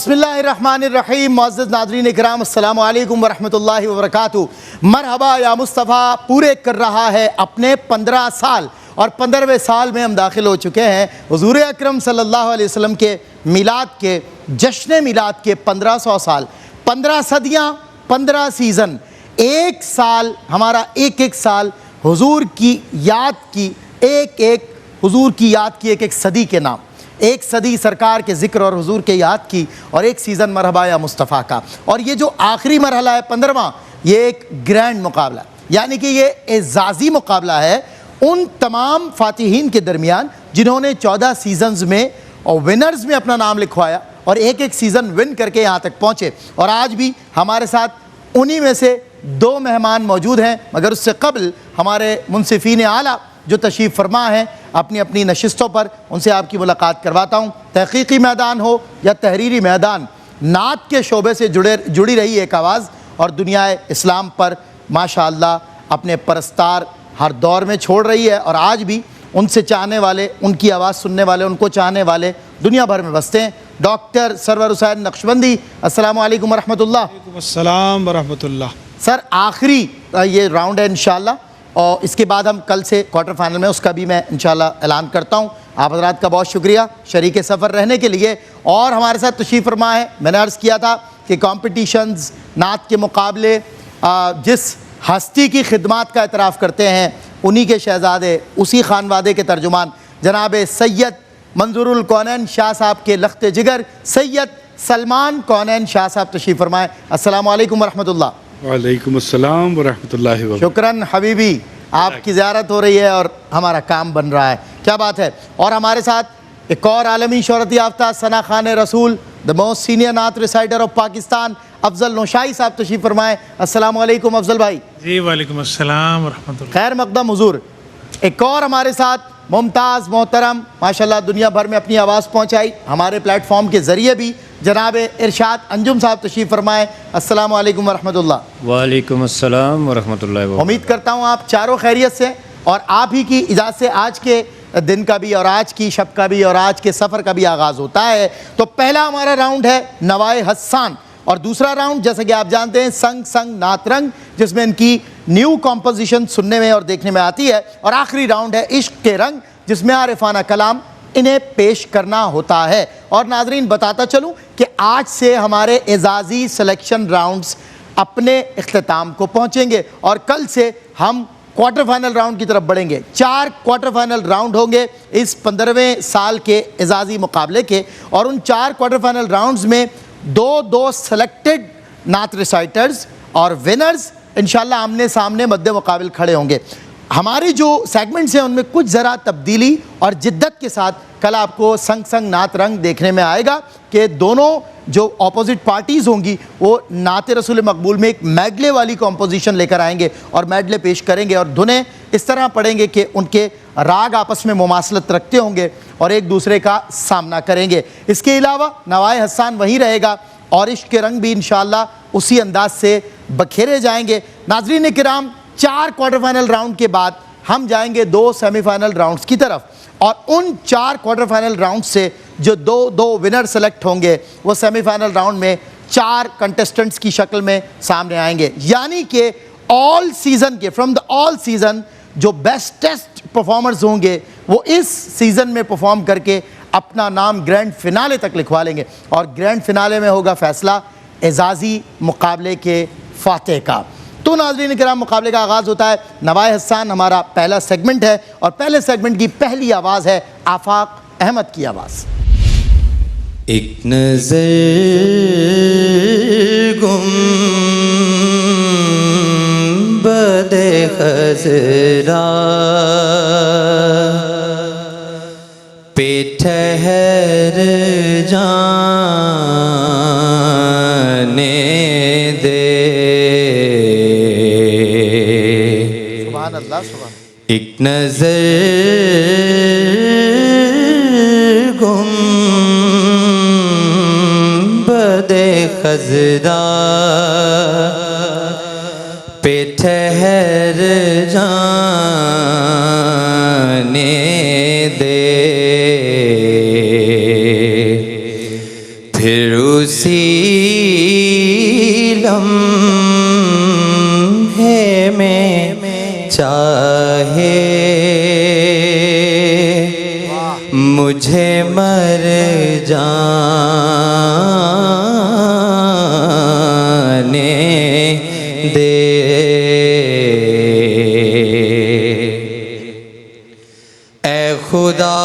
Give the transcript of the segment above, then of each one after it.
बिस्मिल्लाहिर्रहमानिर्रहीम। मुअज़्ज़िज़ नाज़रीन इकराम, अस्सलामु अलैकुम वरहमतुल्लाहि वबरकातुहू। मरहबा या मुस्तफ़ा पूरे कर रहा है अपने 15 साल और 15वें साल में हम दाखिल हो चुके हैं हुज़ूर अकरम सल्लल्लाहु अलैहि वसल्लम के मिलाद के जश्न मिलाद के 1500 साल, 15 सदियाँ, 15 सीज़न, एक साल हमारा एक एक साल हुज़ूर की याद की, एक हुज़ूर की याद की एक सदी के नाम, एक सदी सरकार के ज़िक्र और हुज़ूर के याद की, और एक सीज़न मरहबा या मुस्तफ़ा का। और ये जो आखिरी मरहला है 15वां, ये एक ग्रैंड मुकाबला, यानी कि ये एज़ाज़ी मुकाबला है उन तमाम फ़ातिहीन के दरमियान जिन्होंने 14 सीज़न्स में और विनर्स में अपना नाम लिखवाया और एक एक सीज़न विन करके यहाँ तक पहुँचे। और आज भी हमारे साथ उन्हीं में से 2 मेहमान मौजूद हैं, मगर उससे कबल हमारे मुनसिफ़ीन आला जो तशरीफ़ फरमा हैं अपनी अपनी नशिस्तों पर, उनसे आपकी मुलाकात करवाता हूँ। तहक़ीक़ी मैदान हो या तहरीरी मैदान, नात के शोबे से जुड़ी रही एक आवाज़ और दुनिया इस्लाम पर माशाअल्लाह अपने परस्तार हर दौर में छोड़ रही है, और आज भी उनसे चाहने वाले, उनकी आवाज़ सुनने वाले, उनको चाहने वाले दुनिया भर में बसते हैं। डॉक्टर सरवर हुसैन नक्शबंदी, अस्सलामु अलैकुम वरहमतुल्लाह। वालेकुम अस्सलाम वरहमतुल्लाह। सर, आखिरी ये राउंड है इंशाअल्लाह, और इसके बाद हम कल से क्वार्टर फाइनल में, उसका भी मैं इंशाअल्लाह ऐलान करता हूँ। आप हज़रात का बहुत शुक्रिया शरीक सफ़र रहने के लिए। और हमारे साथ तशरीफ़ फरमा है, मैंने अर्ज़ किया था कि कॉम्पिटिशन्स, नात के मुकाबले जिस हस्ती की खिदमत का एतराफ़ करते हैं, उन्हीं के शहज़ादे, उसी खानवादे के तर्जुमान जनाब सैयद मंजूरुल कौनैन शाह साहब के लख्त जिगर सैयद सलमान कौनैन शाह साहब तशरीफ़ फरमाए। अस्सलामु अलैकुम वरहमतुल्लाह। वालेकुम अस्सलाम वरहमतुल्लाहि वबरकातुहू। शुक्रन हबीबी, आपकी ज़ियारत हो रही है और हमारा काम बन रहा है, क्या बात है। और हमारे साथ एक और आलमी शोहरत याफ्ता सना खान रसूल, द मोस्ट सीनियर नात रिसाइटर ऑफ पाकिस्तान, अफजल नौशाई साहब तशरीफ़ फरमाए। अस्सलामु अलैकुम अफजल भाई। जी वालेकुम अस्सलाम वरहमतुल्लाह। खैर मकदम हुजूर। एक और हमारे साथ मुमताज़ मोहतरम, माशाल्लाह दुनिया भर में अपनी आवाज़ पहुँचाई हमारे प्लेटफॉर्म के ज़रिए भी, जनाब इरशाद अंजुम साहब तशरीफ़ फरमाए। अस्सलामु अलैकुम वरहमतुल्लाह। वालेकुम अस्सलाम वरहमतुल्लाहि वबरकातुहू। उम्मीद करता हूँ आप चारों खैरियत से, और आप ही की इजाज़त से आज के दिन का भी और आज की शब का भी और आज के सफ़र का भी आगाज़ होता है। तो पहला हमारा राउंड है नवाए हस्सान, और दूसरा राउंड जैसे कि आप जानते हैं संग संग नातरंग, जिसमें इनकी न्यू कॉम्पोजिशन सुनने में और देखने में आती है। और आखिरी राउंड है इश्क के रंग, जिसमें आरिफाना कलाम इन्हें पेश करना होता है। और नाजरीन बताता चलूँ कि आज से हमारे एजाज़ी सिलेक्शन राउंड्स अपने इख्तिताम को पहुँचेंगे और कल से हम क्वार्टर फाइनल राउंड की तरफ बढ़ेंगे। 4 क्वार्टर फाइनल राउंड होंगे इस 15वें साल के एजाज़ी मुकाबले के, और उन 4 क्वार्टर फाइनल राउंड्स में 2 सेलेक्टेड नात रिसाइटर्स और विनर्स इंशाल्लाह आमने सामने मद्दे मुकाबिल खड़े होंगे। हमारी जो सेगमेंट्स हैं उनमें कुछ ज़रा तब्दीली और जिद्दत के साथ कल आपको संग संग नात रंग देखने में आएगा कि दोनों जो ऑपोजिट पार्टीज़ होंगी वो नात रसूल मकबूल में एक मेडले वाली कॉम्पोजिशन लेकर आएंगे और मेडले पेश करेंगे, और धुनें इस तरह पढ़ेंगे कि उनके राग आपस में मुमासलत रखते होंगे और एक दूसरे का सामना करेंगे। इसके अलावा नवाए हस्सान वहीं रहेगा और इश्क के रंग भी इंशाअल्लाह उसी अंदाज से बखेरे जाएंगे। नाज़रीन किराम, 4 क्वार्टर फाइनल राउंड के बाद हम जाएंगे 2 सेमीफाइनल राउंड्स की तरफ, और उन 4 क्वार्टर फाइनल राउंड से जो 2 विनर सेलेक्ट होंगे वो सेमीफाइनल राउंड में 4 कंटेस्टेंट्स की शक्ल में सामने आएंगे। यानी कि ऑल सीज़न के, फ्रॉम द ऑल सीज़न जो बेस्टेस्ट परफॉर्मर्स होंगे वो इस सीज़न में परफॉर्म करके अपना नाम ग्रैंड फिनाले तक लिखवा लेंगे, और ग्रैंड फिनाले में होगा फैसला एजाज़ी मुकाबले के फातेह का। तो नाज़रीन किराम, मुकाबले का आगाज़ होता है। नवाए हस्सान हमारा पहला सेगमेंट है, और पहले सेगमेंट की पहली आवाज़ है आफाक अहमद की आवाज़। एक नज़र गुंबद खज़रा पे ठहर जाने दे, सुभान अल्लाह, सुभान। एक नज़र गुंबद खज़रा पे ठहर जाने दे, फिर उस लम्हे में चाहे मुझे मर जाने दे। ऐ खुदा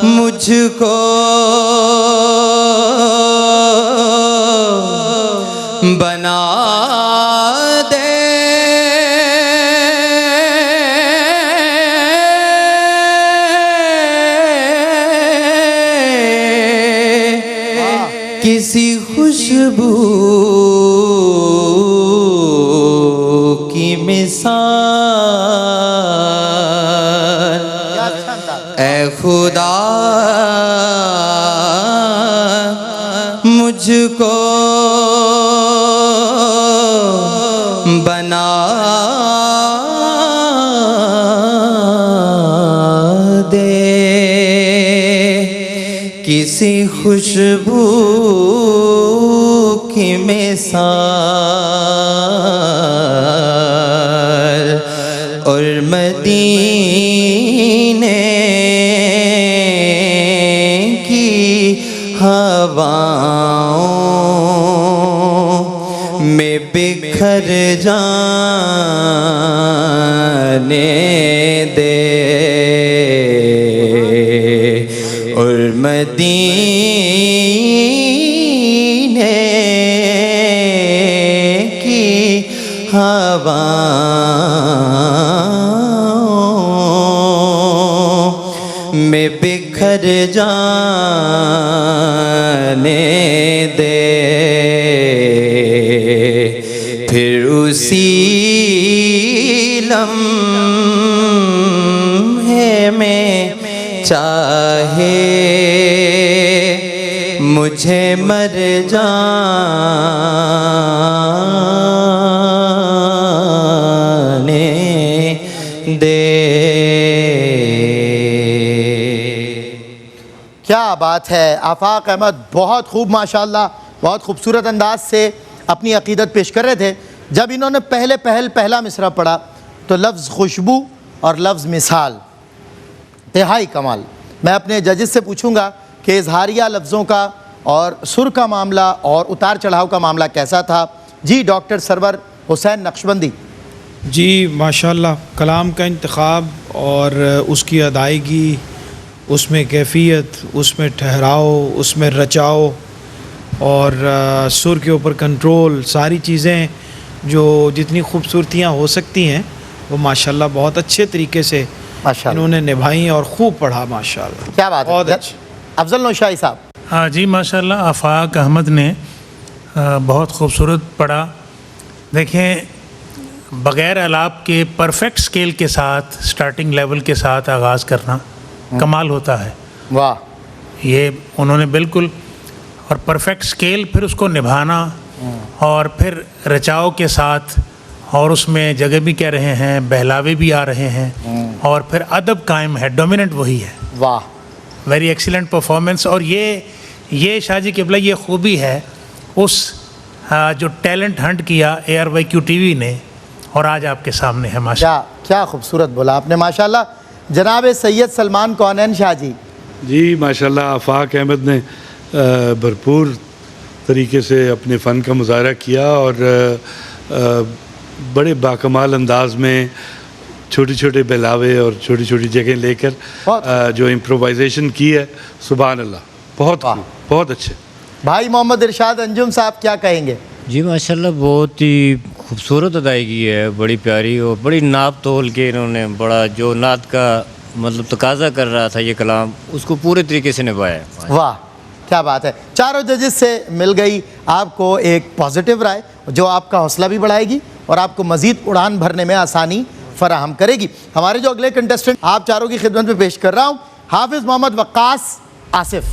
मुझको बना दे, किसी खुशबू की मिसाल। ऐ खुदा मुझको बना दे, किसी खुशबू की मिसाल। और मदीने की हवाओं में बिखर जाने दे। और मदीने की हवाओं में बिखर जाने दे। फिर उसी लम्हे में चाहे मुझे मर जाने दे। क्या बात है आफाक अहमद, बहुत खूब माशाल्लाह, बहुत खूबसूरत अंदाज से अपनी अकीदत पेश कर रहे थे। जब इन्होंने पहला मिसरा पढ़ा तो लफ्ज़ खुशबू और लफ्ज़ मिसाल, तिहाई कमाल। मैं अपने जजेस से पूछूंगा कि इजहारिया लफ्ज़ों का और सुर का मामला और उतार चढ़ाव का मामला कैसा था। जी डॉक्टर सरवर हुसैन नक्शबंदी। जी माशाल्लाह, कलाम का इंतखाब और उसकी अदायगी, उसमें कैफियत, उसमें ठहराव, उसमें रचाव और सुर के ऊपर कंट्रोल, सारी चीज़ें जो जितनी खूबसूरतियाँ हो सकती हैं वो माशाल्लाह बहुत अच्छे तरीके से माशाल्लाह इन्होंने निभाई और खूब पढ़ा माशाल्लाह। क्या बात बहुत है। अच्छे। अफजल नौशाही साहब। हाँ जी माशाल्लाह, आफाक अहमद ने बहुत खूबसूरत पढ़ा। देखें, बग़ैर अलाप के परफेक्ट स्केल के साथ, स्टार्टिंग लेवल के साथ आगाज़ करना कमाल होता है। वाह, ये उन्होंने बिल्कुल, और परफेक्ट स्केल, फिर उसको निभाना और फिर रचाव के साथ, और उसमें जगह भी कह रहे हैं, बहलावे भी आ रहे हैं, और फिर अदब कायम है, डोमिनेंट वही है। वाह, वेरी एक्सीलेंट परफॉर्मेंस। और ये शाहजी किबला, ये खूबी है उस जो टैलेंट हंट किया ARYQ TV ने, और आज आपके सामने है माशाल्लाह। क्या खूबसूरत बोला आपने माशाल्लाह। जनाब सैयद सलमान कौनैन शाह जी। जी माशाल्लाह, आफाक अहमद ने भरपूर तरीके से अपने फ़न का मुज़ाहरा किया और बड़े बाकमाल अंदाज में छोटे छोटे बहलावे और छोटी छोटी जगह लेकर जो इम्प्रोवाइजेशन की है, सुभान अल्लाह, बहुत अच्छे। भाई मोहम्मद इरशाद अंजुम साहब, क्या कहेंगे? जी माशाल्लाह, बहुत ही खूबसूरत अदायगी है, बड़ी प्यारी और बड़ी नाप तोल के इन्होंने, बड़ा जो नात का मतलब तकाजा कर रहा था ये कलाम, उसको पूरे तरीके से निभाया। वाह, क्या बात है। चारों जजेस से मिल गई आपको एक पॉजिटिव राय जो आपका हौसला भी बढ़ाएगी और आपको मज़ीद उड़ान भरने में आसानी फराहम करेगी। हमारे जो अगले कंटेस्टेंट आप चारों की खिदमत में पेश कर रहा हूँ, हाफिज़ मोहम्मद वक्कास आसिफ।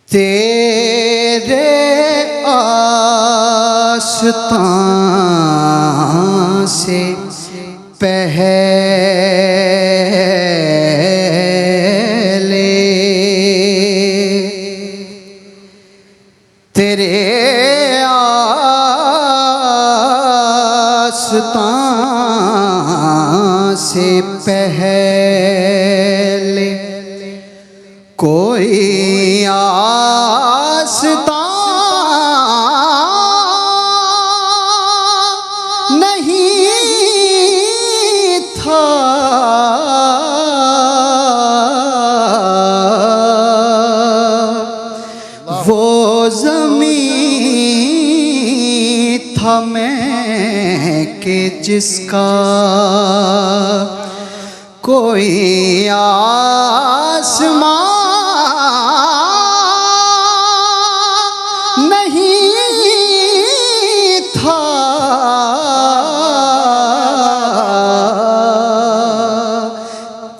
तेरे से पहले तेरे आस्तां से पहले कोई आस्तां नहीं था। वो ज़मीं था मैं कि जिसका कोई आसमां नहीं था।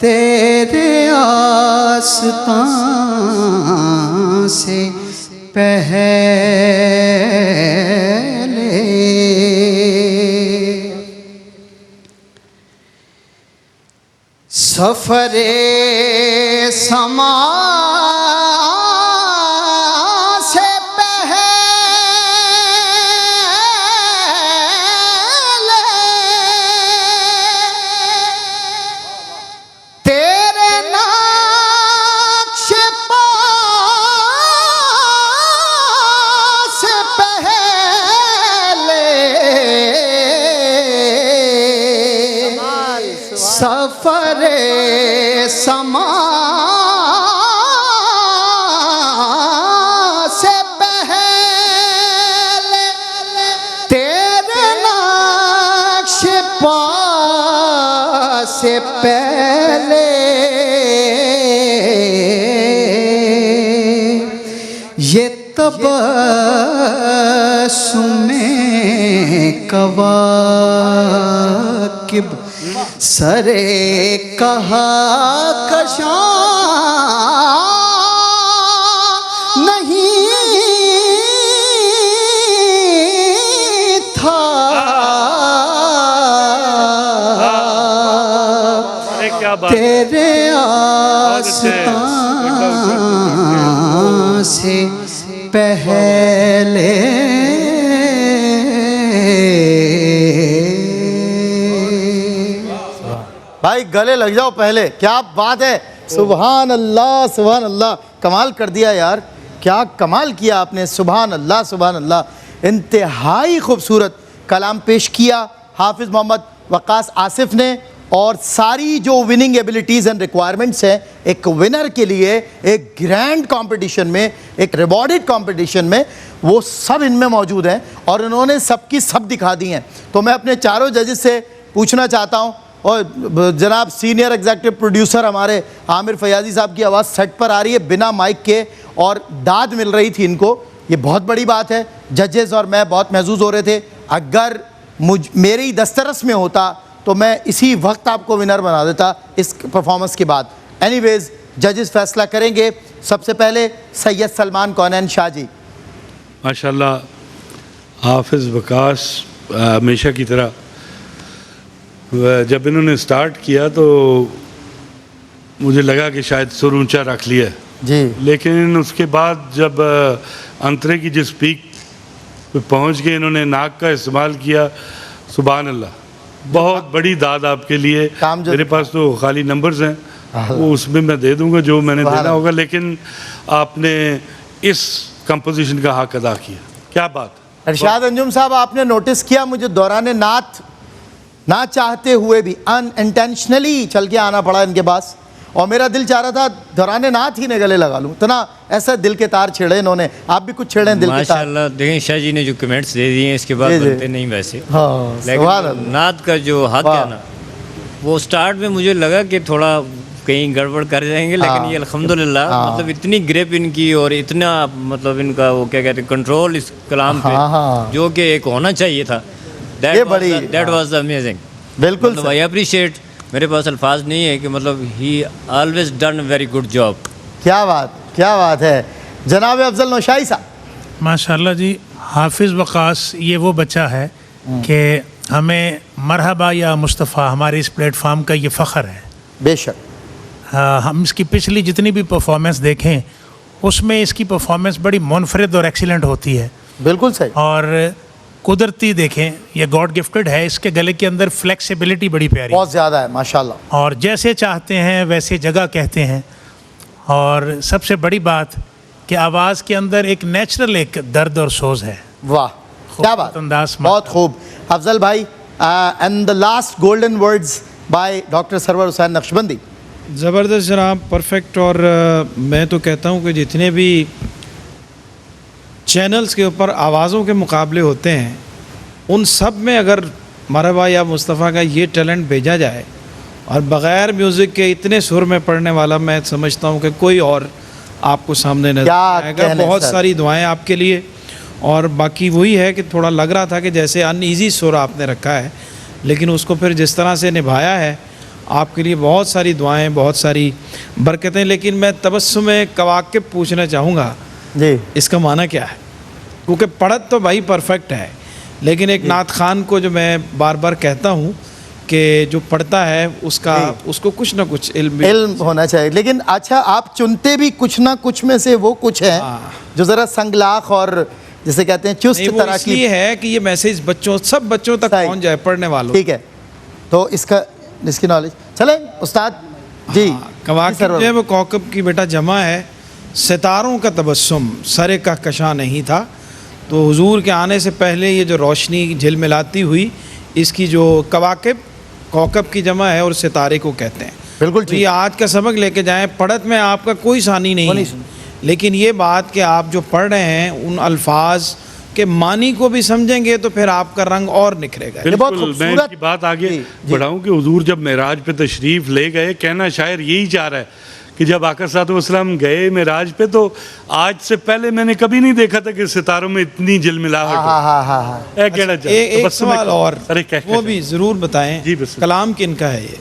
तेरे आस्तां से पहले सफरे समा से पहले तेरे नक्श पा से पहले सफरे समा से पहले तेरे नक्श पा से पहले ये तबस्सुमे कवाकिब सरे कहा कशा नहीं था। तेरे आस्तां से पहले भाई गले लग जाओ पहले, क्या बात है। सुभान अल्लाह सुभान अल्लाह, कमाल कर दिया यार, क्या कमाल किया आपने। सुभान अल्लाह सुभान अल्लाह, इंतहाई खूबसूरत कलाम पेश किया हाफिज़ मोहम्मद वक़ास आसिफ ने। और सारी जो विनिंग एबिलिटीज़ एंड रिक्वायरमेंट्स हैं एक विनर के लिए, एक ग्रैंड कंपटीशन में, एक रिवॉर्डेड कंपटीशन में, वो सब इनमें मौजूद हैं और इन्होंने सबकी सब दिखा दी हैं। तो मैं अपने चारों जजेस से पूछना चाहता हूँ, और जनाब सीनियर एग्जीक्यूटिव प्रोड्यूसर हमारे आमिर फयाजी साहब की आवाज़ सेट पर आ रही है बिना माइक के, और दाद मिल रही थी इनको, ये बहुत बड़ी बात है। जजेस और मैं बहुत महसूस हो रहे थे। अगर मेरी दस्तरस में होता तो मैं इसी वक्त आपको विनर बना देता इस परफॉर्मेंस के बाद। एनीवेज जजेस फैसला करेंगे। सबसे पहले सैयद सलमान कौनैन शाह जी। माशाल्लाह हाफिज़ वक़ास हमेशा की तरह जब इन्होंने स्टार्ट किया तो मुझे लगा कि शायद सुर ऊंचा रख लिया जी, लेकिन उसके बाद जब अंतरे की जिस पीक पे पहुंच गए इन्होंने नाक का इस्तेमाल किया। सुभान अल्लाह, बहुत बड़ी दाद आपके लिए। मेरे पास तो खाली नंबर्स हैं, वो उसमें मैं दे दूंगा जो मैंने देना होगा, लेकिन आपने इस कंपोजिशन का हक अदा किया। क्या बात। इरशाद अंजुम साहब, आपने नोटिस किया मुझे दौरान नात ना चाहते हुए भी अनइंटेंशनली चल के आना पड़ा इनके पास, और मेरा दिल चाह रहा था दौरान नात ही ने गले लगा लूं। इतना ऐसा दिल के तार छेड़े इन्होंने। आप भी कुछ छेड़े दिल के तार। माशाल्लाह, देखें शाह जी ने जो कमेंट्स दे दिए हैं इसके बाद बनते नहीं वैसे। हाँ, लेकिन नात का जो हक है ना, वो स्टार्ट में मुझे लगा कि थोड़ा कहीं गड़बड़ कर जाएंगे, लेकिन ये अल्हम्दुलिल्लाह मतलब इतनी ग्रिप इनकी और इतना मतलब इनका वो क्या कहते हैं कंट्रोल इस कलाम पे, जो कि एक होना चाहिए था। That was amazing. बिल्कुल आई अप्रिशिएट, मेरे पास अल्फाज नहीं है कि मतलब ही always done very good job. क्या बात है। जनाब अफजल नौशाई साहब। माशाल्लाह जी, हाफिज़ वक़ास ये वो बच्चा है कि हमें मरहबा या मुस्तफ़ा हमारे इस प्लेटफार्म का ये फ़ख्र है। बेशक हम इसकी पिछली जितनी भी परफॉर्मेंस देखें उसमें इसकी परफॉर्मेंस बड़ी मुनफरिद और एक्सीलेंट होती है। बिल्कुल सही। और कुदरती देखें ये गॉड गिफ्टेड है, इसके गले के अंदर फ्लेक्सिबिलिटी बड़ी प्यारी बहुत ज़्यादा है माशाल्लाह। और जैसे चाहते हैं वैसे जगह कहते हैं। और सबसे बड़ी बात कि आवाज़ के अंदर एक नेचुरल एक दर्द और सोज है। वाह क्या बात, अंदाज बहुत खूब। अफजल भाई, and the last golden words by doctor Sarwar Hussain Naqshbandi. ज़बरदस्त जनाब, परफेक्ट। और मैं तो कहता हूँ कि जितने भी चैनल्स के ऊपर आवाज़ों के मुकाबले होते हैं उन सब में अगर मरहबा या मुस्तफ़ा का ये टैलेंट भेजा जाए और बग़ैर म्यूज़िक के इतने सुर में पढ़ने वाला मैं समझता हूँ कि कोई और आपको सामने नजर आएगा। बहुत सारी दुआएं आपके लिए। और बाकी वही है कि थोड़ा लग रहा था कि जैसे अनईज़ी सुर आपने रखा है, लेकिन उसको फिर जिस तरह से निभाया है, आपके लिए बहुत सारी दुआएं, बहुत सारी बरकतें। लेकिन मैं तबस्सुम कवाकिब पूछना चाहूँगा जी, इसका माना क्या है? क्योंकि पढ़त तो भाई परफेक्ट है, लेकिन एक नात खान को जो मैं बार बार कहता हूँ कि जो पढ़ता है उसको कुछ ना कुछ इल्म होना चाहिए। लेकिन अच्छा, आप चुनते भी कुछ ना कुछ में से वो कुछ है जो ज़रा संगलाख और जिसे कहते हैं चुस्त तरह की ये है कि ये मैसेज सब बच्चों तक पहुँच जाए, पढ़ने वालों। ठीक है, तो इसकी नॉलेज चले उस्ताद जी। कवाकिब जो है वो कौकब की बेटा जमा है, सितारों का तबस्सुम सरे का कशा नहीं था। तो हुजूर के आने से पहले ये जो रोशनी झिलमिलाती हुई, इसकी जो कवाकिब कौकब की जमा है और सितारे को कहते हैं। बिल्कुल तो ये आज का सबक लेके जाएं। पढ़त में आपका कोई सानी नहीं है, लेकिन ये बात कि आप जो पढ़ रहे हैं उन अल्फाज के मानी को भी समझेंगे तो फिर आपका रंग और निखरेगा। बिल्कुल, मैं इसकी बात आगे बढ़ाऊं कि हुजूर जब मेराज पे तशरीफ ले गए, कहना शायर यही चाह रहा है कि जब आका सल्लल्लाहु अलैहि वसल्लम गए मेराज पे तो आज से पहले मैंने कभी नहीं देखा था कि सितारों में इतनी झिलमिलाहट। एक सवाल और वो भी जरूर बताएं जी। कलाम किनका है ये?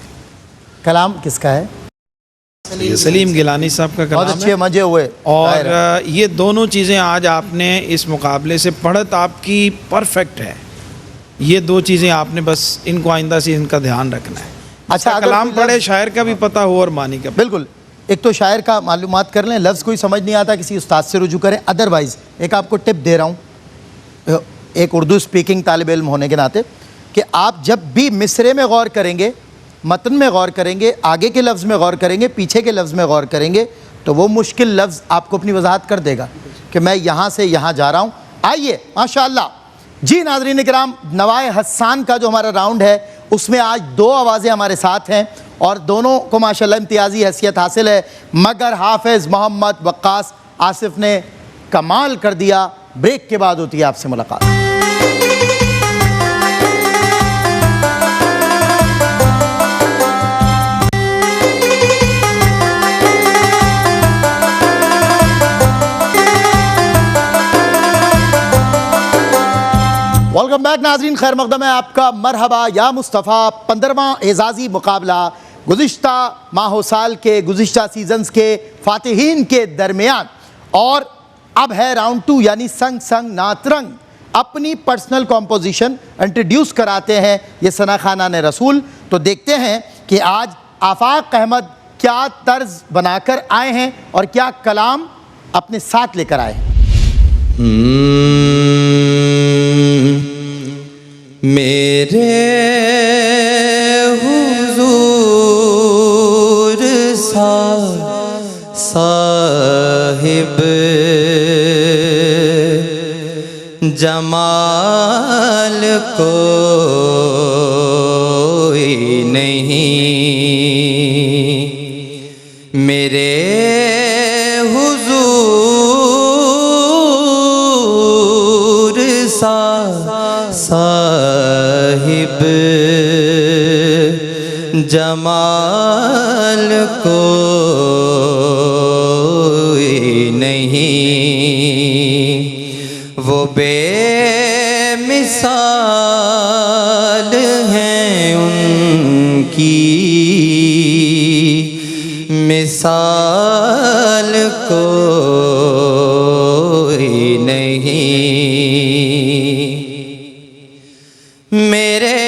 कलाम किसका है? सलीम गिलानी साहब का कलाम। बहुत अच्छे मजे हुए। और ये दोनों चीज़ें आज आपने इस मुकाबले से पढ़त आपकी परफेक्ट है। ये दो चीज़ें आपने बस इनको आइंदा से इनका ध्यान रखना है। अच्छा, कलाम पढ़े, शायर का भी पता हो और मानी का। बिल्कुल, एक तो शायर का मालूमात कर लें, लफ्ज़ कोई समझ नहीं आता किसी उस्ताद से रुजू करें। अदरवाइज़ एक आपको टिप दे रहा हूँ एक उर्दू स्पीकिंग तालिब इल्म होने के नाते, कि आप जब भी मिसरे में गौर करेंगे, मतन में गौर करेंगे, आगे के लफ्ज़ में गौर करेंगे, पीछे के लफ्ज़ में गौर करेंगे, तो वो मुश्किल लफ्ज़ आपको अपनी वजाहत कर देगा कि मैं यहाँ से यहाँ जा रहा हूँ। आइए माशाअल्लाह जी नाज़रीन किराम, नवाए हस्सान का जो हमारा राउंड है उसमें आज दो आवाज़ें हमारे साथ हैं और दोनों को माशाअल्लाह इम्तियाज़ी हैसियत हासिल है। मगर हाफिज़ मोहम्मद वक्कास आसिफ ने कमाल कर दिया। ब्रेक के बाद होती है आपसे मुलाकात। वेलकम बैक नाजरीन, खैर मकदम है आपका। मरहबा या मुस्तफ़ा 15वां एजाज़ी मुकाबला गुज़िश्ता माहो साल के गुज़िश्ता सीजन्स के फ़ातिहीन के दरमियान, और अब है राउंड 2 यानी संग संग नातरंग। अपनी पर्सनल कॉम्पोजिशन इंट्रोड्यूस कराते हैं ये सना खाना ने रसूल। तो देखते हैं कि आज आफाक अहमद क्या तर्ज बनाकर आए हैं और क्या कलाम अपने साथ लेकर आए हैं। मेरे हुजूर साहिब जमाल कोई नहीं, मेरे हुजूर साहिब जमाल कोई नहीं, वो बेमिसाल हैं उनकी मिसाल कोई नहीं। मेरे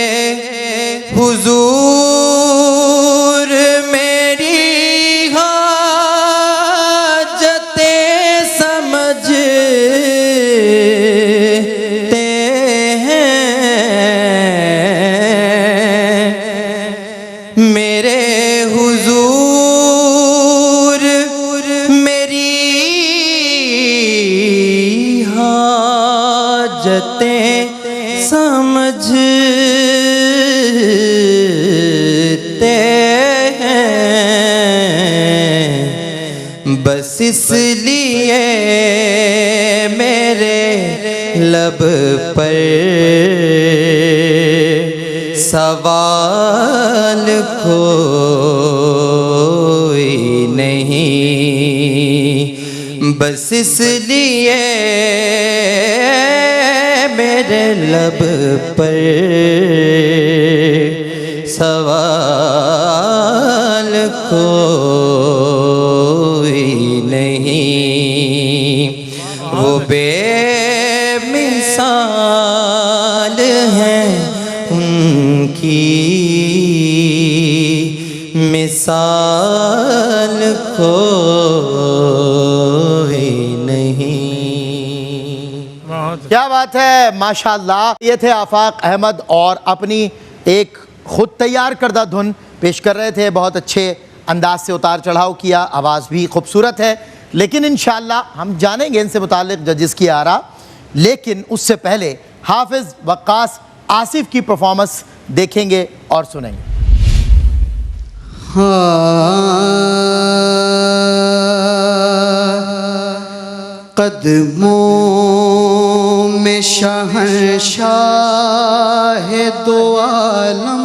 हुजूर मेरी हाजतें समझते हैं। मेरे हुजूर मेरी हाजतें समझते हैं। बस इसलिए मेरे लब पर सवाल कोई नहीं। बस इसलिए मेरे लब पर सवाल कोई नहीं। वो बेमिसाल हैं उनकी मिसाल कोई नहीं। क्या बात है, माशाल्लाह। ये थे आफाक अहमद और अपनी एक खुद तैयार करदा धुन पेश कर रहे थे। बहुत अच्छे अंदाज से उतार चढ़ाव किया, आवाज़ भी खूबसूरत है। लेकिन इंशाअल्लाह हम जानेंगे इनसे मुताल्लिक़ जजेस की आरा। लेकिन उससे पहले हाफिज़ वक्कास आसिफ की परफॉर्मेंस देखेंगे और सुनेंगे। कदमों में शहंशाह दो आलम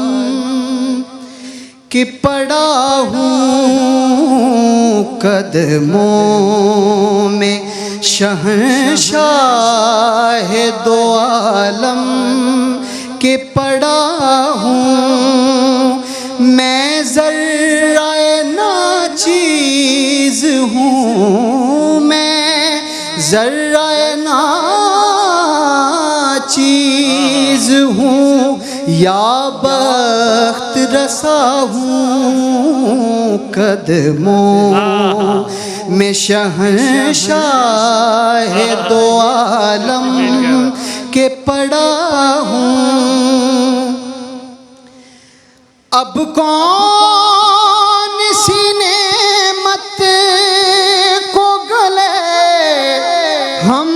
कि पड़ा हूँ। कदमों में शहंशाह दो आलम कि पड़ा हूँ। मैं ज़र्राए नाचीज़ हूँ। मैं ज़र्राए नाचीज़ हूँ। या बख्त रसा हूँ। कदमों में शहंशाह दो आलम के पड़ा हूँ। अब कौन सी नेमत को गले हम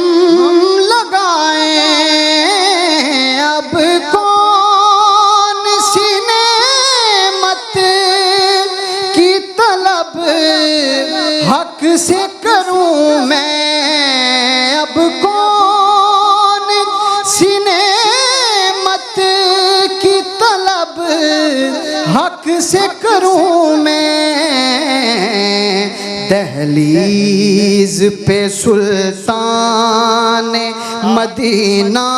लगाएं। अब कौन सी नेमत की तलब हक से करूं मैं। अब कौन सी नेमत की तलब हक से करूं मैं। दहलीज पे सुल्तान मदीना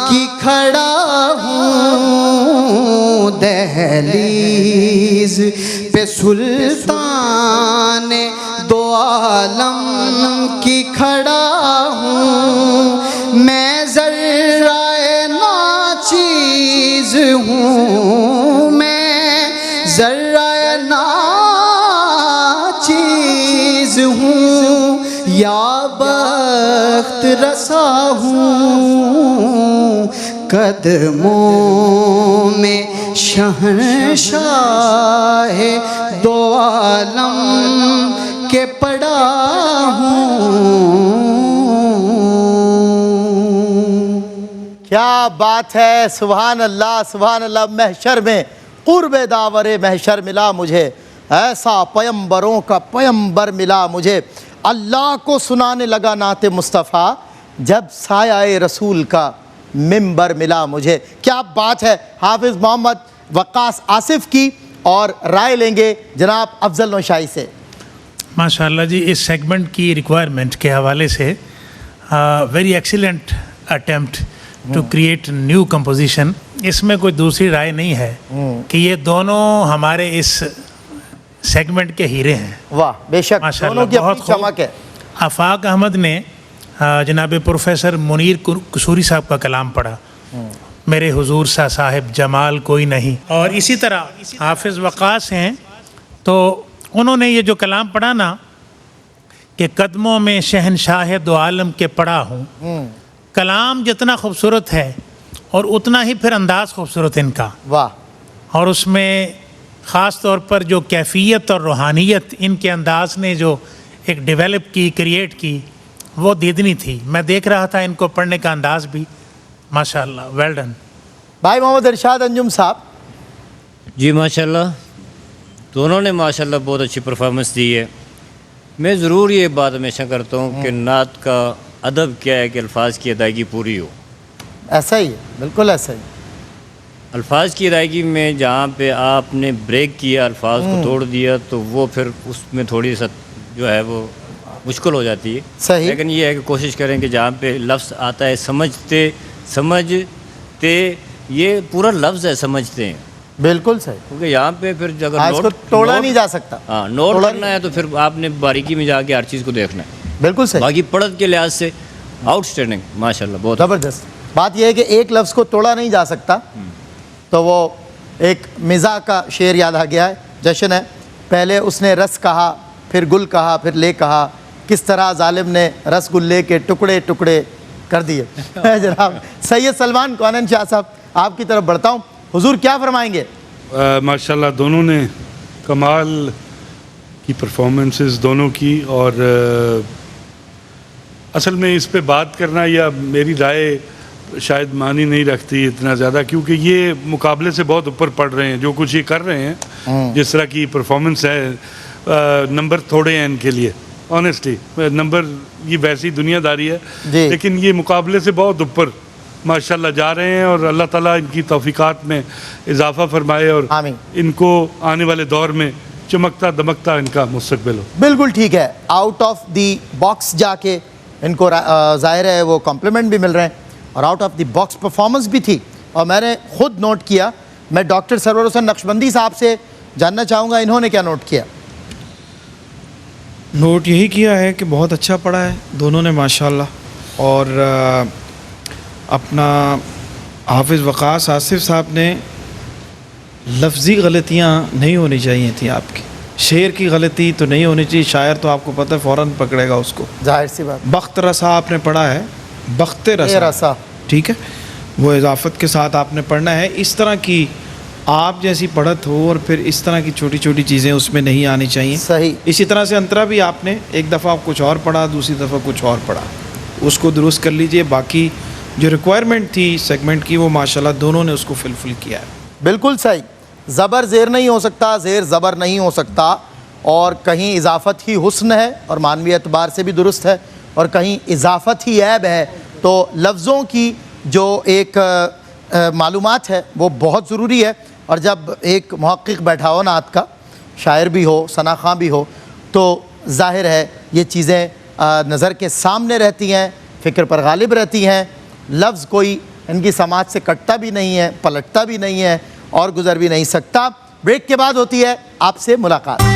की खड़ा हूँ। दहलीज पे सुल्तान दो आलम की खड़ा हूँ। मैं ज़र्राए नाचीज़ हूँ। मैं ज़र्राए नाचीज़ हूँ। या बख्त रसा हूँ। कदमों में शहंशाह दो आलम के पड़ा हूँ। क्या बात है, सुभान अल्लाह सुभान अल्लाह। महशर में क़ुर्ब दावरे महशर मिला मुझे। ऐसा पैगंबरों का पैगंबर मिला मुझे। अल्लाह को सुनाने लगा नाते मुस्तफ़ा जब साया रसूल का मिंबर मिला मुझे। क्या बात है। हाफिज़ मोहम्मद वक्कास आसिफ की और राय लेंगे जनाब अफजल नौशाई से। माशाल्लाह जी, इस सेगमेंट की रिक्वायरमेंट के हवाले से very excellent attempt to create new composition. इसमें कोई दूसरी राय नहीं है कि ये दोनों हमारे इस सेगमेंट के हीरे हैं। वाह, बेशक दोनों की अपनी चमक है। आफाक अहमद ने जनाब प्रोफेसर मुनीर कसूरी साहब का कलाम पढ़ा, मेरे हुजूर सा साहिब जमाल कोई नहीं। और इसी तरह हाफिज़ वक़ास हैं, तो उन्होंने ये जो कलाम पढ़ा ना कि कदमों में शहनशाह दो आलम के पड़ा हूँ, कलाम जितना खूबसूरत है और उतना ही फिर अंदाज़ खूबसूरत इनका। वाह। और उसमें ख़ास तौर पर जो कैफियत और रूहानियत इनके अंदाज ने जो एक डेवलप की, क्रिएट की, वो दीदनी थी। मैं देख रहा था इनको पढ़ने का अंदाज़ भी, माशाअल्लाह, वेल डन। भाई मोहम्मद इरशाद अंजुम साहब। जी माशाल्लाह, दोनों ने माशाल्लाह बहुत अच्छी परफॉर्मेंस दी है। मैं ज़रूर ये बात हमेशा करता हूँ कि नात का अदब क्या है कि अल्फाज की अदायगी पूरी हो। ऐसा ही है, बिल्कुल ऐसा ही। अल्फाज की अदायगी में जहाँ पे आपने ब्रेक किया, अल्फाज को तोड़ दिया, तो वो फिर उसमें थोड़ी सा जो है वो मुश्किल हो जाती है। सही। लेकिन ये है कि कोशिश करें कि जहाँ पे लफ्ज़ आता है समझते, ये पूरा लफ्ज़ है, समझते हैं, बिल्कुल सही। क्योंकि यहाँ पे फिर अगर आज को तोड़ा नहीं जा सकता। हाँ, नोट करना है तो फिर आपने बारीकी में जाके हर चीज़ को देखना है। बिल्कुल सही। बाकी पढ़त के लिहाज से आउटस्टैंडिंग माशाल्लाह, बहुत ज़बरदस्त। बात यह है कि एक लफ्ज़ को तोड़ा नहीं जा सकता, तो वो एक मिज़ा का शेर याद आ गया है। जश्न है, पहले उसने रस कहा, फिर गुल कहा, फिर ले कहा, किस तरह जालिम ने रसगुल्ले के टुकड़े टुकड़े कर दिए। जनाब सैयद सलमान कौनन शाह साहब, आपकी तरफ बढ़ता हूँ। हुजूर क्या फरमाएंगे? माशाल्लाह दोनों ने कमाल की परफॉर्मेंसेस दोनों की। और असल में इस पे बात करना या मेरी राय शायद मानी नहीं रखती इतना ज़्यादा, क्योंकि ये मुकाबले से बहुत ऊपर पड़ रहे हैं। जो कुछ ये कर रहे हैं, जिस तरह की परफॉर्मेंस है, नंबर थोड़े हैं इनके लिए, ऑनेस्टली। नंबर ये वैसी दुनियादारी है, लेकिन ये मुकाबले से बहुत ऊपर माशाल्लाह जा रहे हैं। और अल्लाह ताला इनकी तौफीकात में इजाफा फरमाए और इनको आने वाले दौर में चमकता दमकता इनका मुस्तकबिल हो। बिल्कुल ठीक है। आउट ऑफ द बॉक्स जाके इनको ज़ाहिर है वो कॉम्प्लीमेंट भी मिल रहे हैं, और out of the box performance भी थी। और मैंने खुद नोट किया, मैं डॉक्टर सरवर हुसैन नक्शबंदी साहब से जानना चाहूँगा इन्होंने क्या नोट किया। नोट यही किया है कि बहुत अच्छा पढ़ा है दोनों ने माशाल्लाह। और अपना हाफिज़ वक़ास आसिफ साहब ने लफ्ज़ी गलतियाँ नहीं होनी चाहिए थी आपकी, शेर की गलती तो नहीं होनी चाहिए। शायर तो आपको पता है फ़ौरन पकड़ेगा उसको, जाहिर सी बात। बख्त रसा आपने पढ़ा है, बख्त रसा, ठीक है, वो इजाफत के साथ आपने पढ़ना है। इस तरह की आप जैसी पढ़त हो और फिर इस तरह की छोटी छोटी चीज़ें उसमें नहीं आनी चाहिए। सही। इसी तरह से अंतरा भी आपने एक दफ़ा कुछ और पढ़ा, दूसरी दफ़ा कुछ और पढ़ा, उसको दुरुस्त कर लीजिए। बाकी जो रिक्वायरमेंट थी सेगमेंट की, वो माशाल्लाह दोनों ने उसको फुलफिल किया है। बिल्कुल सही। ज़बर ज़ेर नहीं हो सकता, ज़ेर ज़बर नहीं हो सकता, और कहीं इजाफत ही हुस्न है और मानवी एतबार से भी दुरुस्त है, और कहीं इजाफत ही ऐब है। तो लफ्ज़ों की जो एक मालूमात है वो बहुत ज़रूरी है। और जब एक मुहक्किक बैठा हो, नात का शायर भी हो, सनाख़ां भी हो, तो ज़ाहिर है ये चीज़ें नज़र के सामने रहती हैं, फ़िक्र पर गालिब रहती हैं। लफ्ज़ कोई इनकी समाज से कटता भी नहीं है, पलटता भी नहीं है और गुज़र भी नहीं सकता। ब्रेक के बाद होती है आपसे मुलाकात।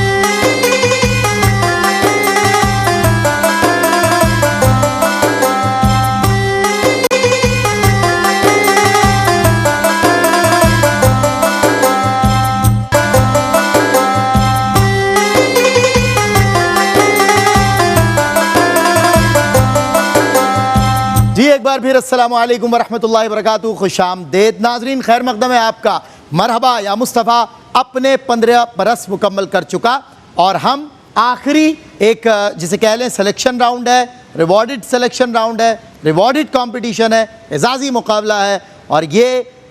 जी एक बार फिर अस्सलामु अलैकुम वरहमतुल्लाहि वबरकातुहू। खुशामदीद नाजरीन, खैर मकदम है आपका। मरहबा या मुस्तफ़ा अपने 15 बरस मुकम्मल कर चुका, और हम आखिरी एक जिसे कह लें सिलेक्शन राउंड है, रिवॉर्डेड सिलेक्शन राउंड है, रिवॉर्डेड कंपटीशन है, एजाज़ी मुकाबला है। और ये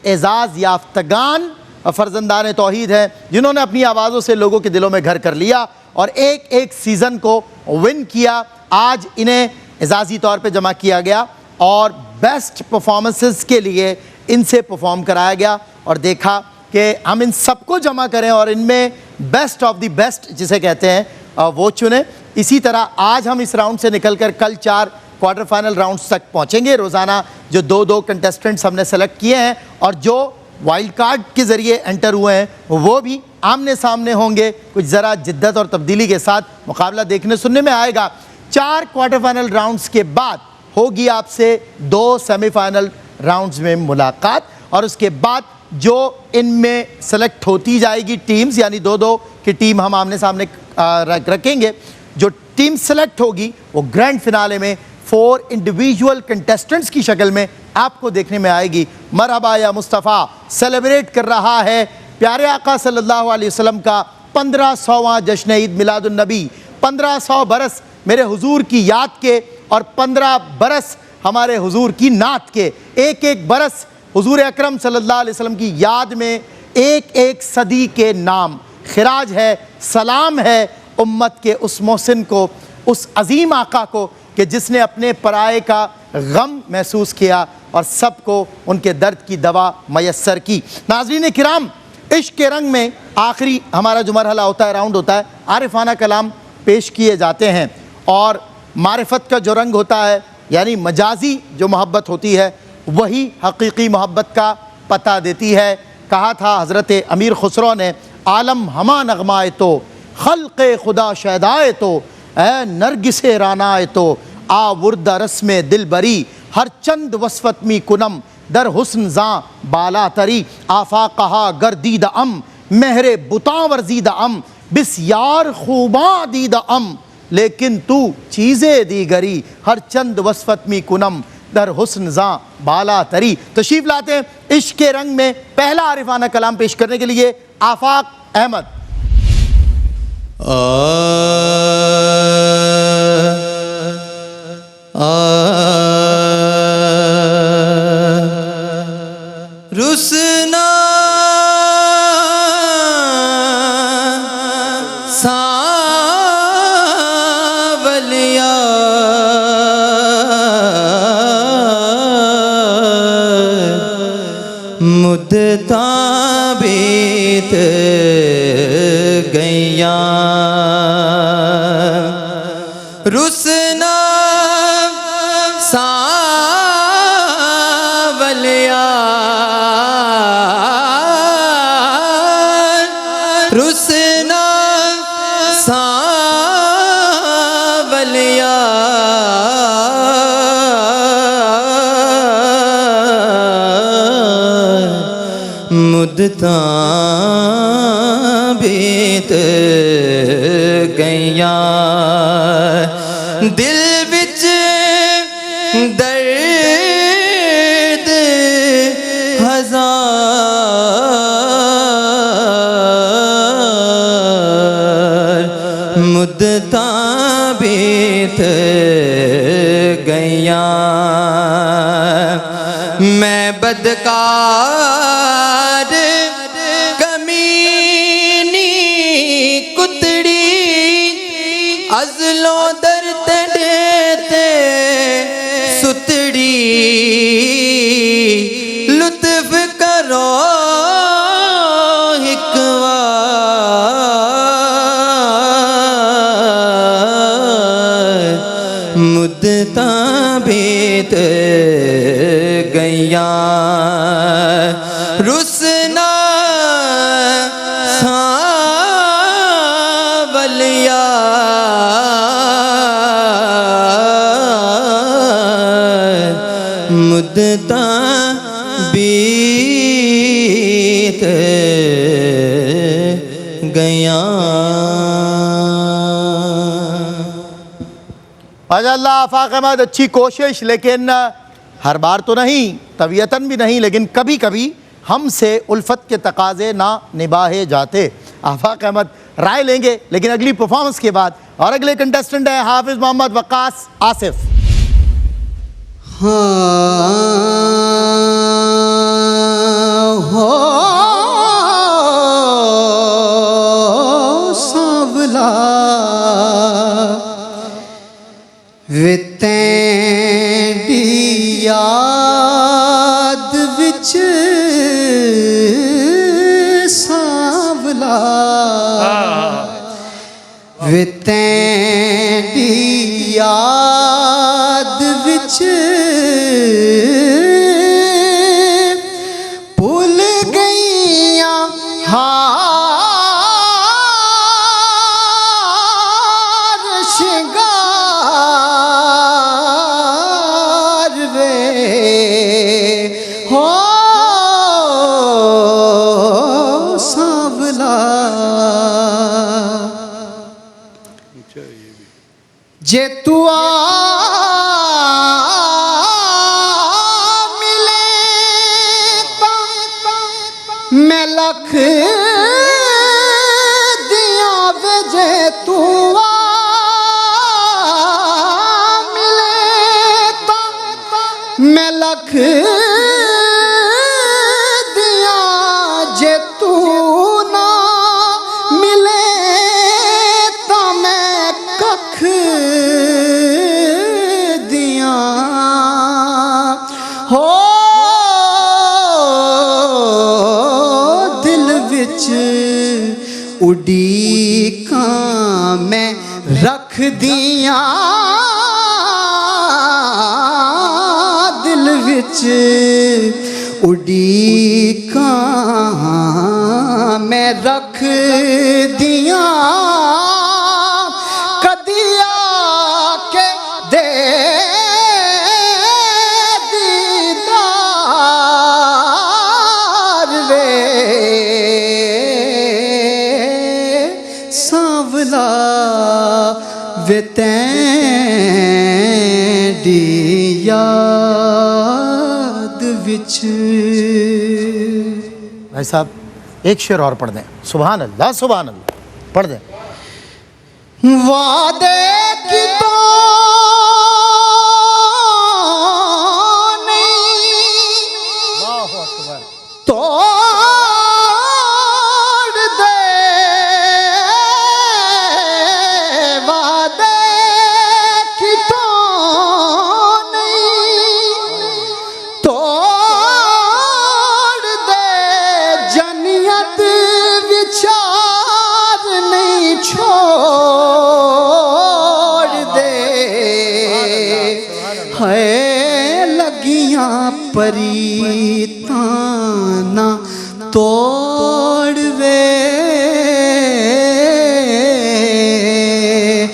एजाज़ याफ्तगान फ़र्जंदान तौहीद हैं जिन्होंने अपनी आवाज़ों से लोगों के दिलों में घर कर लिया और एक एक सीज़न को विन किया। आज इन्हें एजाज़ी तौर पे जमा किया गया और बेस्ट परफॉर्मेंसेस के लिए इनसे परफॉर्म कराया गया, और देखा कि हम इन सबको जमा करें और इनमें बेस्ट ऑफ द बेस्ट जिसे कहते हैं वो चुने। इसी तरह आज हम इस राउंड से निकलकर कल 4 क्वार्टर फाइनल राउंड्स तक पहुंचेंगे। रोज़ाना जो 2-2 कंटेस्टेंट्स हमने सेलेक्ट किए हैं और जो वाइल्ड कार्ड के ज़रिए एंटर हुए हैं वो भी आमने सामने होंगे। कुछ ज़रा जिद्दत और तब्दीली के साथ मुकाबला देखने सुनने में आएगा। 4 क्वार्टर फाइनल राउंड्स के बाद होगी आपसे 2 सेमीफाइनल राउंड्स में मुलाकात, और उसके बाद जो इनमें सेलेक्ट होती जाएगी टीम्स, यानी 2-2 की टीम हम आमने सामने रखेंगे। जो टीम सेलेक्ट होगी वो ग्रैंड फिनाले में 4 इंडिविजुअल कंटेस्टेंट्स की शक्ल में आपको देखने में आएगी। मरहबा या मुस्तफ़ा सेलिब्रेट कर रहा है प्यारे आका सल्लल्लाहु अलैहि वसल्लम का 1500वां जश्न ईद मिलादुन नबी। 1500 बरस मेरे हुजूर की याद के और 15 बरस हमारे हुजूर की नात के। एक एक बरस हुजूर अकरम सल्लल्लाहु अलैहि वसल्लम की याद में एक एक सदी के नाम खिराज है, सलाम है उम्मत के उस मोहसिन को, उस अजीम आका को कि जिसने अपने पराए का गम महसूस किया और सबको उनके दर्द की दवा मैसर की। नाज़रीन किराम, इश्क के रंग में आखिरी हमारा जो मरहला होता है, राउंड होता है, आरिफाना कलाम पेश किए जाते हैं और मारिफत का जो रंग होता है यानी मजाजी जो मोहब्बत होती है वही हकीकी मोहब्बत का पता देती है। कहा था हज़रत अमीर खुसरो ने, आलम हमा नगमाए तो खल्क़े खुदा शहदाए तो ए नरगिसे रानाए तो आ वुर्दा रस्म दिल बरी हर चंद वसफत मी कुनम दर हुस्न ज़ा बाला तरी आफा कहा गर्दीद अम महरे बुता वर्जीद अम बिस यार खूबा दीद अम लेकिन तू चीज़े दीगरी हर चंद वसफत मी कुनम दर हुस्न ज़ा बाला तरी। तशरीफ़ लाते हैं इश्क के रंग में पहला आरिफाना कलाम पेश करने के लिए आफाक अहमद। रुसना सावलिया मुद्दता बीत गैया रुसना सावलिया रुसना सावलिया मुद्दता बीत गैया दिल विच दर्द हजार मुद्दता बीत गैया मैं बदकार कमीनी कुतड़ी अज़लों दर्द देते सुतड़ी लुत्फ करो एक बार मुद्दता बीत गैया रुसना सावलिया मुद्दता बीत गया। माशाअल्लाह आफाक अहमद, अच्छी कोशिश, लेकिन हर बार तो नहीं, तबीयतन भी नहीं, लेकिन कभी कभी हमसे उल्फत के तकाजे ना निभाए जाते। आफाक अहमद राय लेंगे लेकिन अगली परफॉर्मेंस के बाद। और अगले कंटेस्टेंट है हाफिज मोहम्मद वक्कास आसिफ। हो सावला वितेंडी याद विच सावला वितेंडी याद विच भूल गईया हार शिंगार हो सांवला जे तू आ मिले मैं लख दिया वे जे तू आ मिले मैं लख दिया जे तू ना मिले तो मैं कख दिया हो दिल विच उड़ीका मैं रख दिया दिल विच उड़ीका मैं रख दिया कदिया के दे दीदार वे सांवला वे तैंडी याद विच। भाई साहब एक शेर और पढ़ दें, सुभान अल्लाह सुभान अल्लाह, पढ़ दें। वादे की तो नहीं तोड़ दे वादे की तो नहीं तोड़ दे जनियत विचार नहीं छोड़ दे है लगियां परीताना तोड़ वे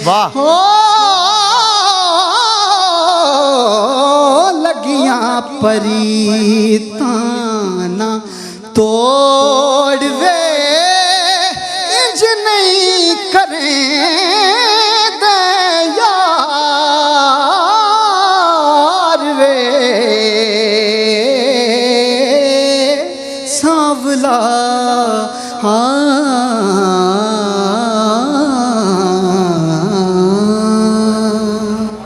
वाह। हो लगियां परीताना तोड़ वे इंज नहीं करें दे यार वे सांवला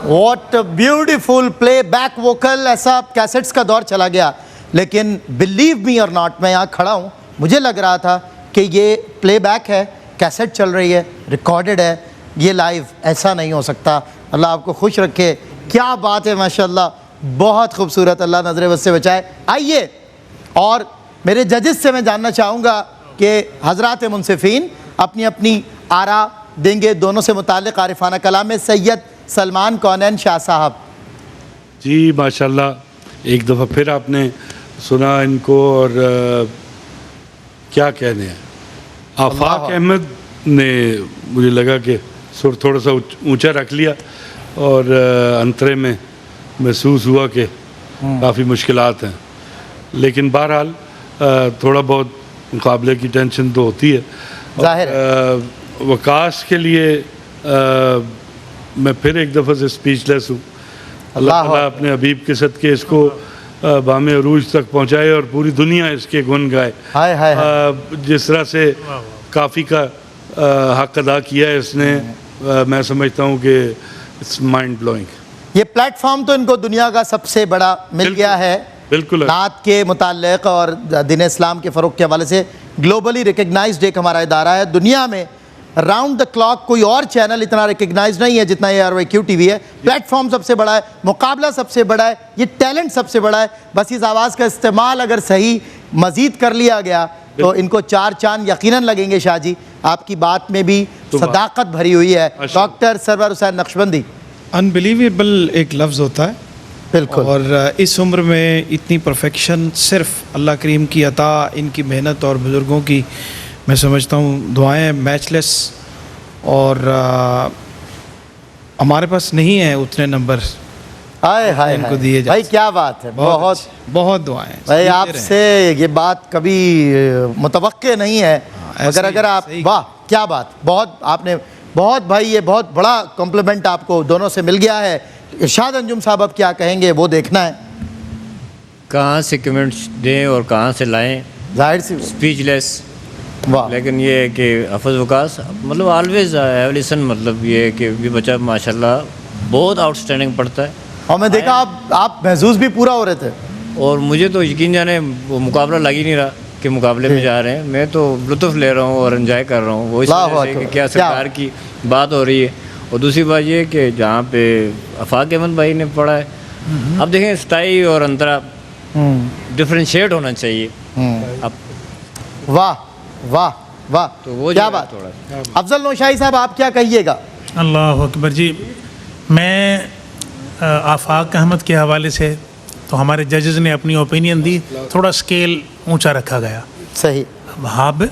what beautiful playback vocal. ऐसा कैसेट्स का दौर चला गया, लेकिन बिलीव मी और नॉट, मैं यहाँ खड़ा हूँ, मुझे लग रहा था कि ये प्लेबैक है, कैसेट चल रही है, रिकॉर्डेड है, ये लाइव ऐसा नहीं हो सकता। अल्लाह आपको खुश रखे, क्या बात है माशाल्लाह, बहुत खूबसूरत, अल्लाह नजर बस से बचाए। आइए और मेरे जजेस से मैं जानना चाहूँगा कि हज़रात मुनसिफ़ीन अपनी अपनी आरा देंगे दोनों से मुताल्लिक़ आरिफाना कलाम में। सैयद सलमान कौनैन शाह साहब। जी माशाल्लाह, एक दफ़ा फिर आपने सुना इनको और क्या कहने हैं, आफाक अहमद ने मुझे लगा कि सुर थोड़ा सा ऊंचा रख लिया और अंतरे में महसूस हुआ कि काफ़ी मुश्किलात हैं, लेकिन बहरहाल थोड़ा बहुत मुकाबले की टेंशन तो होती है। ज़ाहिर है। वकास के लिए मैं फिर एक दफ़ा से स्पीचलेस हूँ। अल्लाह ताला अपने हबीब के सदके इसको बामे अरूज तक पहुँचाए और पूरी दुनिया इसके गुन गाए। हाय हाय हाय। जिस तरह से काफ़ी का हक अदा किया है इसने, मैं समझता हूँ कि इट्स माइंड ब्लोइंग। ये प्लेटफॉर्म तो इनको दुनिया का सबसे बड़ा मिल गया है, बिल्कुल नात के मुताल्लिक़ और दीन इस्लाम के फ़रोग़ के हवाले से ग्लोबली रिकग्नाइज्ड एक हमारा इदारा है। दुनिया में राउंड द क्लॉक कोई और चैनल इतना रिकग्नाइज नहीं है जितना ARYQ TV है। प्लेटफॉर्म सबसे बड़ा है, मुकाबला सबसे बड़ा है, ये टैलेंट सबसे बड़ा है। बस इस आवाज़ का इस्तेमाल अगर सही मज़ीद कर लिया गया तो इनको 4 चांद यकीनन लगेंगे। शाह जी, आपकी बात में भी सदाकत भरी हुई है। डॉक्टर सरवर हुसैन नक्शबंदी। अनबिलीवेबल एक लफ्ज़ होता है, बिल्कुल, और इस उम्र में इतनी परफेक्शन सिर्फ अल्लाह करीम की अता, इनकी मेहनत और बुज़ुर्गों की मैं समझता हूँ दुआएं मैचलेस। और हमारे पास नहीं है उतने नंबर हाय हाय इनको हाय। दिए जा भाई क्या बात है, बहुत बहुत दुआएं भाई देते आपसे ये बात कभी मुतवक्के नहीं है, ऐसे अगर ही, आप सही। वाह क्या बात, बहुत आपने बहुत भाई ये बहुत बड़ा कॉम्प्लीमेंट आपको दोनों से मिल गया है। इरशाद अंजुम साहब अब क्या कहेंगे वो देखना है। कहाँ से कमेंट्स दें और कहाँ से लाएं, जाहिर सी स्पीचलेस। वाह लेकिन ये है कि हफज वकास मतलब ऑलवेज एवलिसन, मतलब ये है कि ये बच्चा माशाल्लाह बहुत आउटस्टैंडिंग पढ़ता है। और मैं देखा आप महसूस भी पूरा हो रहे थे। और मुझे तो यकीन जाने वो मुकाबला लग ही नहीं रहा कि मुकाबले में जा रहे हैं। मैं तो लुत्फ़ ले रहा हूँ और एंजॉय कर रहा हूँ। वो इस अल्लाह वजह से कि अकबर। क्या सरकार की बात हो रही है। और दूसरी बात ये कि जहाँ पे आफाक अहमद भाई ने पढ़ा है, अब देखें स्टाई और अंतरा डिफ्रेंशिएट होना चाहिए। अब वाह वाह वाह, तो वो क्या जो है बात। थोड़ा अफजल नौशाही साहब आप क्या कहिएगा। अल्लाह अकबर जी। मैं आफाक अहमद के हवाले से तो हमारे जजेस ने अपनी ओपिनियन दी, थोड़ा स्केल ऊंचा रखा गया। सही।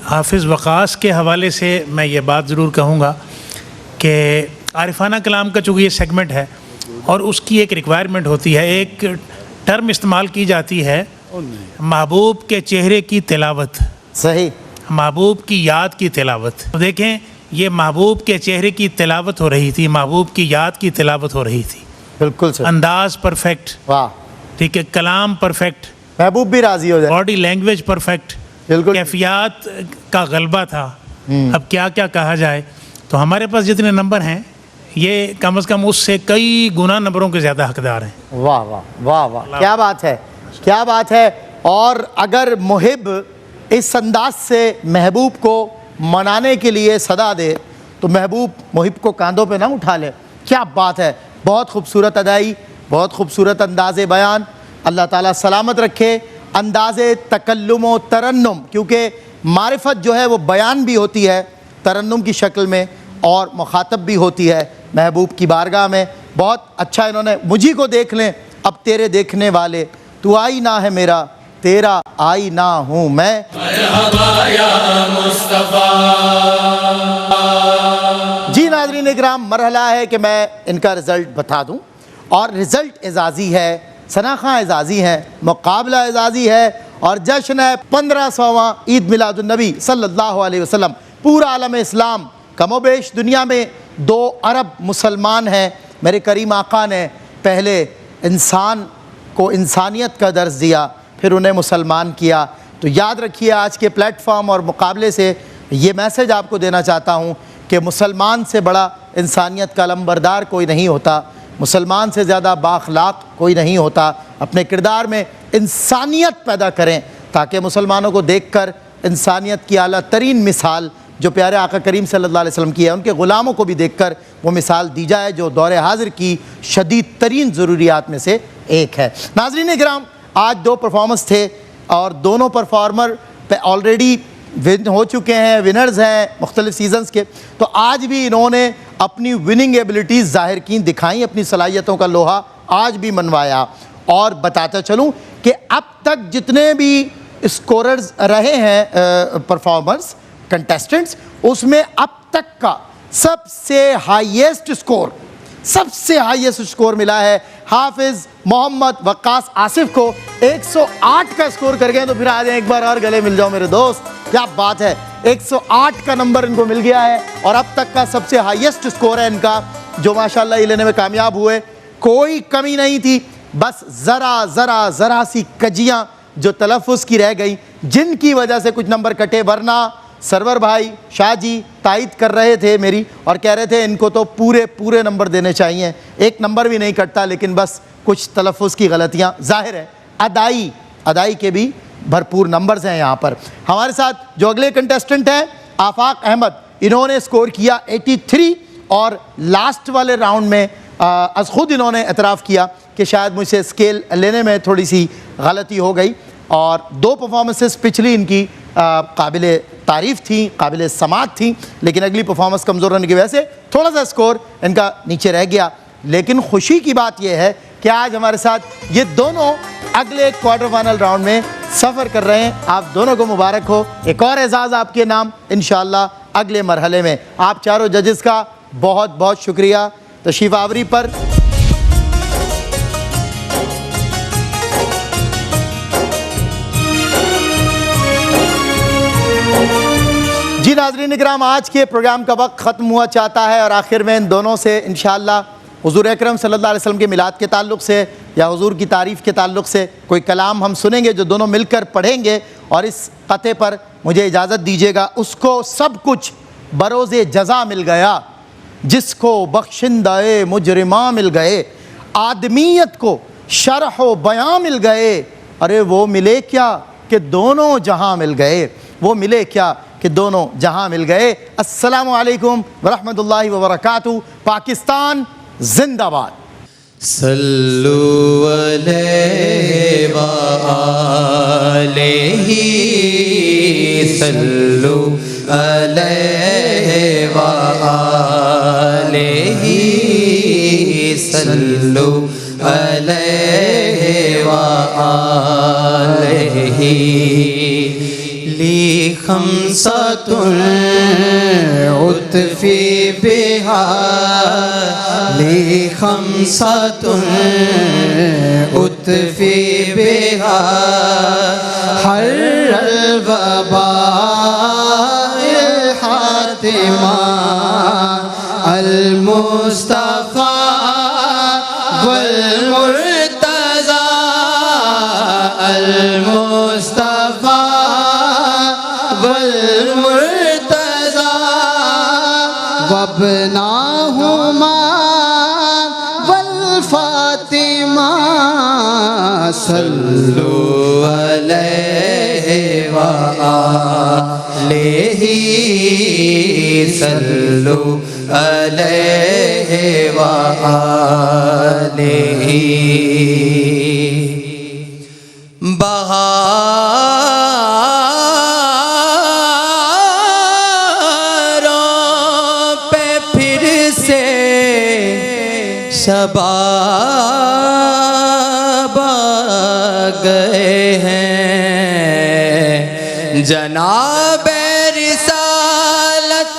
हाफिज़ वकास के हवाले से मैं ये बात ज़रूर कहूँगा कि आरिफाना कलाम का चूँकि ये सेगमेंट है और उसकी एक रिक्वायरमेंट होती है, एक टर्म इस्तेमाल की जाती है महबूब के चेहरे की तिलावत, सही। महबूब की याद की तिलावत। तो देखें ये महबूब के चेहरे की तिलावत हो रही थी, महबूब की याद की तिलावत हो रही थी। बिल्कुल सही। अंदाज परफेक्ट, वाह। ठीक है, कलाम परफेक्ट, महबूब भी राजी हो जाए। बॉडी लैंग्वेज परफेक्ट, बिल्कुल। कैफियत का गलबा था। अब क्या क्या कहा जाए। तो हमारे पास जितने नंबर हैं ये कम से कम उससे कई गुना नंबरों के ज़्यादा हकदार हैं। वाह वाह वाह वाह, क्या बात है, क्या बात है। और अगर मुहिब इस अंदाज से महबूब को मनाने के लिए सदा दे तो महबूब मुहिब को कांधों पे ना उठा ले। क्या बात है, बहुत खूबसूरत अदाई, बहुत खूबसूरत अंदाज़ बयान। अल्लाह ताला सलामत रखे अंदाज़ तकल्लुम व तरन्नुम, क्योंकि मारिफत जो है वो बयान भी होती है तरन्नुम की शक्ल में और मुखातब भी होती है महबूब की बारगाह में। बहुत अच्छा इन्होंने, मुझी को देख लें अब तेरे देखने वाले, तू आई ना है मेरा तेरा आई ना हूँ मैं। जी नाज़रीन इकराम, मरहला है कि मैं इनका रिज़ल्ट बता दूं और रिज़ल्ट एजाज़ी है, सनाखा एजाज़ी है, मुकाबला एजाज़ी है और जश्न है 1500वां ईद मिलादुन्नबी सल्लल्लाहु अलैहि वसल्लम। पूरा आलम इस्लाम कमोबेश दुनिया में 2 अरब मुसलमान हैं। मेरे करीम आका ने पहले इंसान को इंसानियत का दर्स दिया, फिर उन्हें मुसलमान किया। तो याद रखिए आज के प्लेटफॉर्म और मुकाबले से ये मैसेज आपको देना चाहता हूँ कि मुसलमान से बड़ा इंसानियत का अलमबरदार कोई नहीं होता, मुसलमान से ज़्यादा बाखलाक कोई नहीं होता। अपने किरदार में इंसानियत पैदा करें ताकि मुसलमानों को देखकर इंसानियत की आला तरीन मिसाल जो प्यारे आका करीम सल्लल्लाहु अलैहि वसल्लम की है, उनके ग़ुलामों को भी देखकर वो मिसाल दी जाए जो दौर हाजिर की शदीद तरीन ज़रूरियात में से एक है। नाज़रीन इकराम, आज 2 परफॉर्मेंस थे और दोनों परफॉर्मर पे ऑलरेडी विन हो चुके हैं, विनर्स हैं मुख्तलिफ सीजन्स के। तो आज भी इन्होंने अपनी विनिंग एबिलिटीज़ ज़ाहिर की, दिखाई, अपनी सलाहियतों का लोहा आज भी मनवाया। और बताता चलूँ कि अब तक जितने भी स्कोरर्स रहे हैं परफॉर्मर्स कंटेस्टेंट्स, उसमें अब तक का सबसे हाईएस्ट स्कोर मिला है हाफिज़ मोहम्मद वक्कास आसिफ को। 108 का स्कोर कर गए। तो फिर आ जाए एक बार और गले मिल जाओ मेरे दोस्त, क्या बात है। 108 का नंबर इनको मिल गया है और अब तक का सबसे हाईएस्ट स्कोर है इनका, जो माशाल्लाह ये लेने में कामयाब हुए। कोई कमी नहीं थी, बस ज़रा सी कजियाँ जो तलफ़ुज़ की रह गई, जिनकी वजह से कुछ नंबर कटे। वरना सरवर भाई शाह जी तायद कर रहे थे मेरी और कह रहे थे इनको तो पूरे नंबर देने चाहिए, एक नंबर भी नहीं कटता, लेकिन बस कुछ तलफ़ुज़ की गलतियाँ। ज़ाहिर है अदाई के भी भरपूर नंबर्स हैं यहाँ पर। हमारे साथ जो अगले कंटेस्टेंट हैं आफाक अहमद, इन्होंने स्कोर किया 83 और लास्ट वाले राउंड में अज खुद इन्होंने एतराफ़ किया कि शायद मुझसे स्केल लेने में थोड़ी सी गलती हो गई। और 2 परफॉर्मेंसेस पिछली इनकी काबिल तारीफ़ थी, काबिल समात थी, लेकिन अगली परफॉर्मेंस कमज़ोर होने की वजह से थोड़ा सा स्कोर इनका नीचे रह गया। लेकिन खुशी की बात यह है कि आज हमारे साथ ये दोनों अगले क्वार्टर फाइनल राउंड में सफ़र कर रहे हैं। आप दोनों को मुबारक हो, एक और एजाज़ आपके नाम इंशाअल्लाह अगले मरहले में। आप चारों जजेस का बहुत बहुत शुक्रिया तशरीफ़ आवरी पर। नाज़रीन इकराम, आज के प्रोग्राम का वक्त ख़त्म हुआ चाहता है और आखिर में इन दोनों से इंशाअल्लाह हुज़ूर अकरम सल्लल्लाहु अलैहि वसल्लम के मिलाद के ताल्लुक़ से या हुज़ूर की तारीफ़ के ताल्लुक़ से कोई कलाम हम सुनेंगे जो दोनों मिलकर पढ़ेंगे। और इस क़ते पर मुझे इजाज़त दीजिएगा। उसको सब कुछ बरोज़े जज़ा मिल गया, जिसको बख्शिंदाए मुजरिमा मिल गए, आदमियत को शरह व बयां मिल गए। अरे वो मिले क्या कि दोनों जहां मिल गए, वो मिले क्या कि दोनों जहां मिल गए। अस्सलामु अलैकुम वरहमतुल्लाहि व बरकातुहू। पाकिस्तान जिंदाबाद। सल्लु अलैहि व आलिहि, सल्लु अलैहि व आलिहि, सल्लु अलैहि व आलिहि। ली खम्सतुल उत्फी बिहा, ली खम्सतुल उत्फी बिहा, हर्रल वबाइल हातिमा, अल मुस्तफा वल मुर्तज़ा, अल मुस्तफा वल मुर्तज़ा, वबनाहुमा वल फातिमा, सल्लु अलैहि व आलिहि, सल्लु अलैहि व आलिहि। बहारों पे फिर से शबाब आ गए हैं, जनाब रिसालत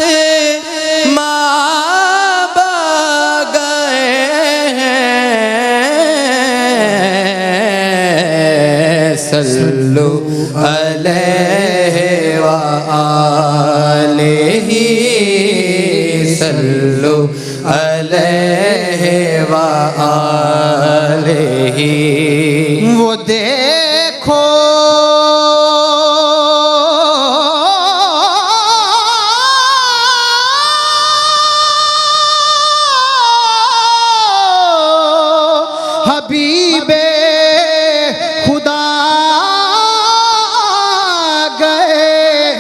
माब आ गए हैं। सल्लु अलैहि व आलिहि, सल्लु अलैहि व आलिहि। वो देखो हबीबे खुदा गए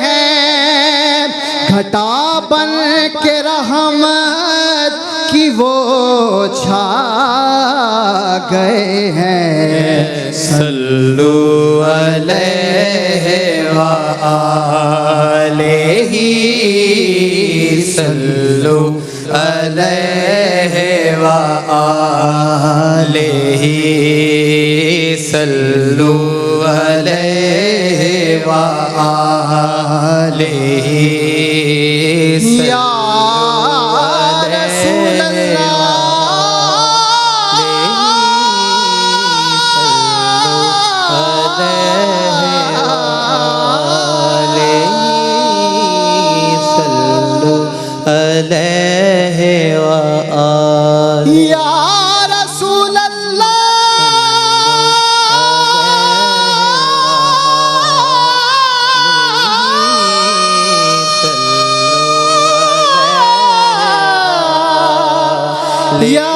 हैं, घटा बन के रहमत की वो छा गए हैं। सल्लु अलैहि व आलिहि, सल्लु अलैहि व आलिहि, सल्लु अलैहि व आलिहि। या रसूल अल्लाह, सल्लु अलैहि व आलिहि। या रसूल अल्लाह, या